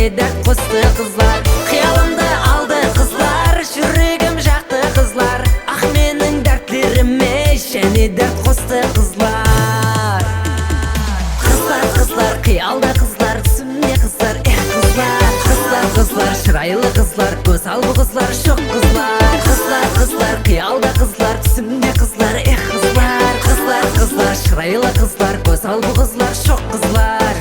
Және dert қосты қызлар. Қиялымды алды қызлар, жүрегім жақты қызлар. Ах менің дәртлеріме және dert қосты қызлар. Қызлар, қызлар, қиялда қызлар, түсімде қызлар, қызлар. Қызлар, қызлар, шырайлы қызлар, көз алды қызлар, шоқ қызлар. Қызлар, қызлар, қиялда қызлар, түсімде қызлар, қызлар. Қызлар, қызлар, шырайлы қызлар, көз алды қызлар, шоқ қызлар.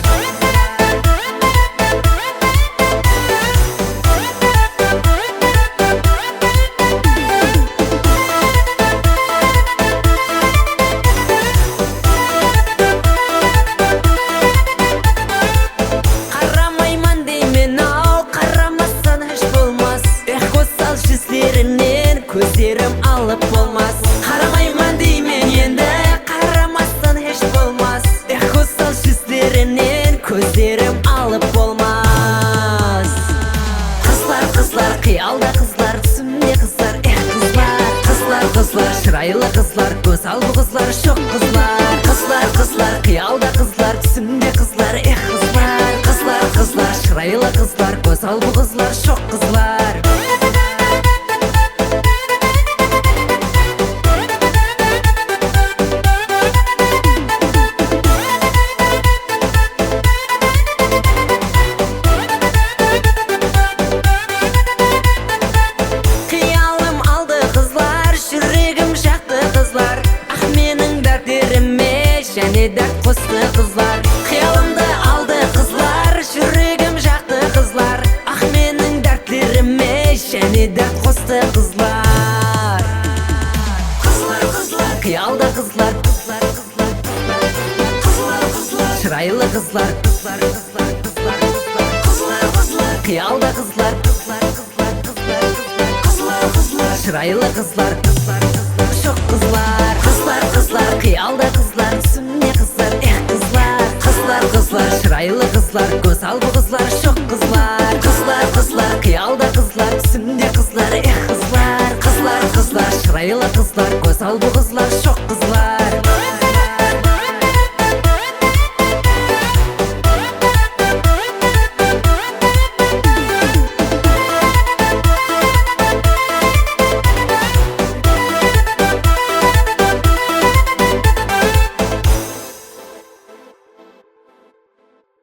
Көздерім алып болмас, қарамайман деймен енді, қарамастан еш болмас. Көз сал жүздерінен көздерім алып болмас. Қызлар, қызлар, қиялда қызлар, түсімде қызлар, қызлар. Қызлар, қызлар, шырайлы қызлар, көз алды қызлар, шоқ қызлар. Қызлар, қызлар, қиялда қызлар, түсімде қызлар, қызлар. Қызлар, қызлар, шырайлы қызлар, көз алды қызлар, шоқ қызлар. Және dert қосты қызлар. Қиялымды алды қызлар, жүрегім жақты қызлар. Ах менің дәртлеріме және dert қосты қызлар. Қызлар, қызлар, қиялда қызлар, қызлар, қызлар, қызлар, қызлар, шырайлы қызлар, қызлар, қызлар, қызлар, қызлар, қызлар, қиялда қызлар, қызлар, қызлар, қызлар, қызлар, қызлар, шырайлы қызлар, қызлар, шоқ қызлар. Қызлар, қызлар, қиялда қызлар, түсімде қызлар, қызлар. Қызлар, қызлар, шырайлы қызлар, көз алды қызлар, шоқ қызлар. Қызлар, қызлар, қиялда қызлар, түсімде қызлар, қызлар. Қызлар, қызлар, шырайлы қызлар, көз алды қызлар, шоқ қызлар.